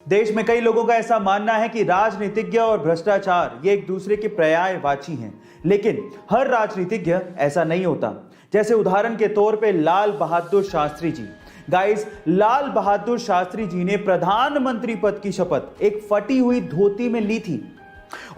देश में कई लोगों का ऐसा मानना है कि राजनीतिज्ञ और भ्रष्टाचार ये एक दूसरे के पर्यायवाची हैं, लेकिन हर राजनीतिज्ञ ऐसा नहीं होता। जैसे उदाहरण के तौर पे लाल बहादुर शास्त्री जी। गाइस, लाल बहादुर शास्त्री जी ने प्रधानमंत्री पद की शपथ एक फटी हुई धोती में ली थी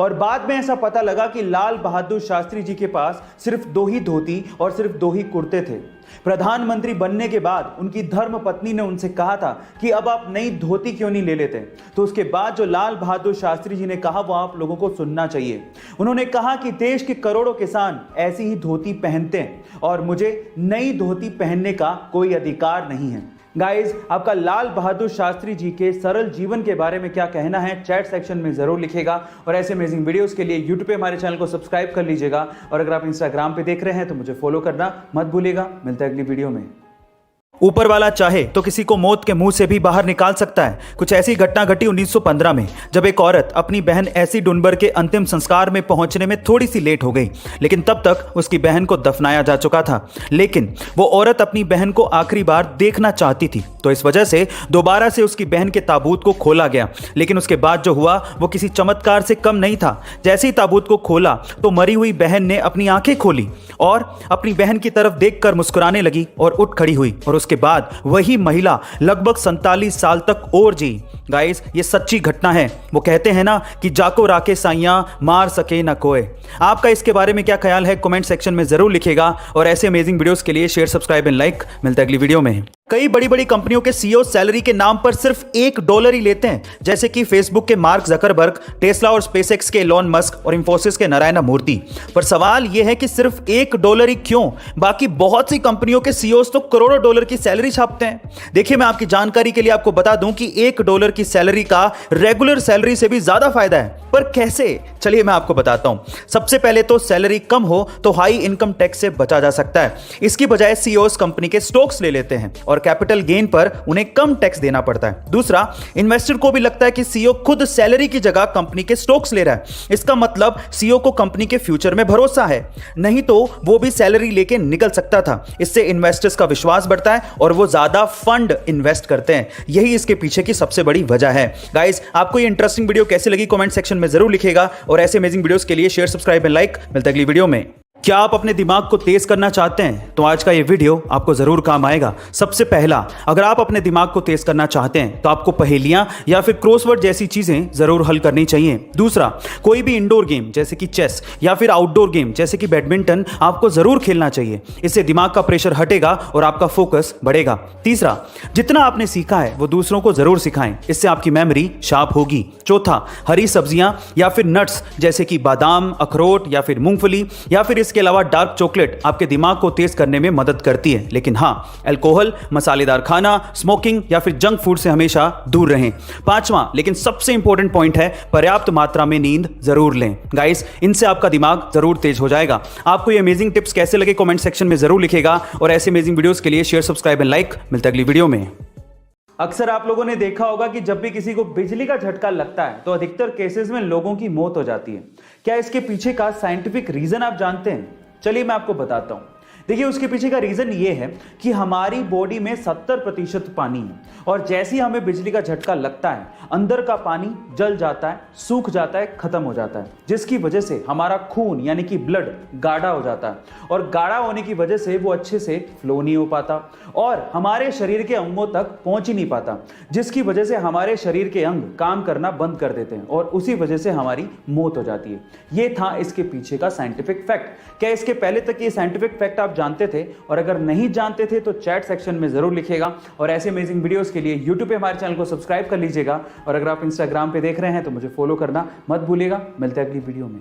और बाद में ऐसा पता लगा कि लाल बहादुर शास्त्री जी के पास सिर्फ 2 ही धोती और सिर्फ 2 ही कुर्ते थे। प्रधानमंत्री बनने के बाद उनकी धर्म पत्नी ने उनसे कहा था कि अब आप नई धोती क्यों नहीं ले लेते। तो उसके बाद जो लाल बहादुर शास्त्री जी ने कहा वो आप लोगों को सुनना चाहिए। उन्होंने कहा कि देश के करोड़ों किसान ऐसी ही धोती पहनते हैं और मुझे नई धोती पहनने का कोई अधिकार नहीं है। गाइस, आपका लाल बहादुर शास्त्री जी के सरल जीवन के बारे में क्या कहना है चैट सेक्शन में जरूर लिखिएगा और ऐसे अमेजिंग वीडियोस के लिए यूट्यूब पे हमारे चैनल को सब्सक्राइब कर लीजिएगा और अगर आप इंस्टाग्राम पे देख रहे हैं तो मुझे फॉलो करना मत भूलिएगा। मिलता है अगली वीडियो में। ऊपर वाला चाहे तो किसी को मौत के मुंह से भी बाहर निकाल सकता है। कुछ ऐसी घटना घटी 1915 में, जब एक औरत अपनी बहन ऐसी डुनबर के अंतिम संस्कार में पहुंचने में थोड़ी सी लेट हो गई, लेकिन तब तक उसकी बहन को दफनाया जा चुका था। लेकिन वो औरत अपनी बहन को आखिरी बार देखना चाहती थी, तो इस वजह से दोबारा से उसकी बहन के ताबूत को खोला गया। लेकिन उसके बाद जो हुआ वो किसी चमत्कार से कम नहीं था। जैसे ही ताबूत को खोला तो मरी हुई बहन ने अपनी आंखें खोली और अपनी बहन की तरफ देखकर मुस्कुराने लगी और उठ खड़ी हुई और उसके बाद वही महिला लगभग 47 साल तक और जी। गाइस, ये सच्ची घटना है। वो कहते हैं ना कि जाको राके साइयां मार सके ना कोई। आपका इसके बारे में क्या ख्याल है कमेंट सेक्शन में जरूर लिखिएगा और ऐसे अमेजिंग वीडियोस के लिए शेयर, सब्सक्राइब एंड लाइक। मिलता है अगली वीडियो में। कई बड़ी बड़ी कंपनियों के सीईओ सैलरी के नाम पर सिर्फ $1 ही लेते हैं, जैसे कि फेसबुक के मार्क जकरबर्ग, टेस्ला और स्पेसएक्स के एलोन मस्क और इंफोसिस के नारायण मूर्ति। पर सवाल यह है कि सिर्फ $1 ही क्यों? बाकी बहुत सी कंपनियों के सीईओस तो करोड़ों डॉलर की सैलरी छापते हैं। देखिए, मैं आपकी जानकारी के लिए आपको बता दूं कि $1 की सैलरी का रेगुलर सैलरी से भी ज्यादा फायदा है। पर कैसे? चलिए मैं आपको बताता हूं। सबसे पहले तो सैलरी कम हो तो हाई इनकम टैक्स से बचा जा सकता है। इसकी बजाय सीईओस कंपनी के स्टॉक्स ले लेते हैं और कैपिटल गेन पर उन्हें कम टैक्स देना पड़ता है। दूसरा, इन्वेस्टर को भी लगता है कि सीईओ खुद सैलरी की जगह कंपनी के स्टॉक्स ले रहा है। इसका मतलब सीईओ को कंपनी के फ्यूचर में भरोसा है, नहीं तो वो भी सैलरी लेके निकल सकता था। इससे इन्वेस्टर्स का विश्वास बढ़ता है और वो ज्यादा फंड इन्वेस्ट करते हैं। यही इसके पीछे की सबसे बड़ी वजह है। गाइस, आपको ये इंटरेस्टिंग वीडियो कैसी लगी कमेंट सेक्शन में जरूर लिखिएगा और ऐसे अमेजिंग वीडियोस के लिए शेयर, सब्सक्राइब एंड लाइक। मिलता है अगली वीडियो में। क्या आप अपने दिमाग को तेज करना चाहते हैं? तो आज का ये वीडियो आपको जरूर काम आएगा। सबसे पहला, अगर आप अपने दिमाग को तेज करना चाहते हैं तो आपको पहेलियां या फिर क्रॉसवर्ड जैसी चीजें जरूर हल करनी चाहिए। दूसरा, कोई भी इंडोर गेम जैसे कि चेस या फिर आउटडोर गेम जैसे कि बैडमिंटन आपको जरूर खेलना चाहिए। इससे दिमाग का प्रेशर हटेगा और आपका फोकस बढ़ेगा। तीसरा, जितना आपने सीखा है वो दूसरों को जरूर सिखाएं, इससे आपकी मेमोरी शार्प होगी। चौथा, हरी सब्जियां या फिर नट्स जैसे कि बादाम, अखरोट या फिर मूंगफली या फिर इसके अलावा डार्क चॉकलेट आपके दिमाग को तेज करने में मदद करती है। लेकिन हाँ, अल्कोहल, मसालेदार खाना, स्मोकिंग या फिर जंक फूड से हमेशा दूर रहें। पांचवां लेकिन सबसे इंपॉर्टेंट पॉइंट है, पर्याप्त मात्रा में नींद जरूर लें। गाइस, इनसे आपका दिमाग जरूर तेज हो जाएगा। आपको ये अमेजिंग टिप्स कैसे लगे कमेंट सेक्शन में जरूर लिखिएगा और ऐसे अमेजिंग वीडियोस के लिए शेयर, सब्सक्राइब एंड लाइक। मिलता है अगली वीडियो में। अक्सर आप लोगों ने देखा होगा कि जब भी किसी को बिजली का झटका लगता है तो अधिकतर केसेस में लोगों की मौत हो जाती है। क्या इसके पीछे का साइंटिफिक रीजन आप जानते हैं? चलिए मैं आपको बताता हूं। देखिए, उसके पीछे का रीजन ये है कि हमारी बॉडी में 70% पानी है और जैसे ही हमें बिजली का झटका लगता है अंदर का पानी जल जाता है, सूख जाता है, खत्म हो जाता है, जिसकी वजह से हमारा खून यानी कि ब्लड गाढ़ा हो जाता है और गाढ़ा होने की वजह से वो अच्छे से फ्लो नहीं हो पाता और हमारे शरीर के अंगों तक पहुंच ही नहीं पाता, जिसकी वजह से हमारे शरीर के अंग काम करना बंद कर देते हैं और उसी वजह से हमारी मौत हो जाती है। ये था इसके पीछे का साइंटिफिक फैक्ट। क्या इसके पहले तक ये साइंटिफिक फैक्ट आप जानते थे? और अगर नहीं जानते थे तो चैट सेक्शन में जरूर लिखिएगा और ऐसे अमेजिंग वीडियोस के लिए यूट्यूब पे हमारे चैनल को सब्सक्राइब कर लीजिएगा और अगर आप इंस्टाग्राम पे देख रहे हैं तो मुझे फॉलो करना मत भूलिएगा। मिलते हैं अगली वीडियो में।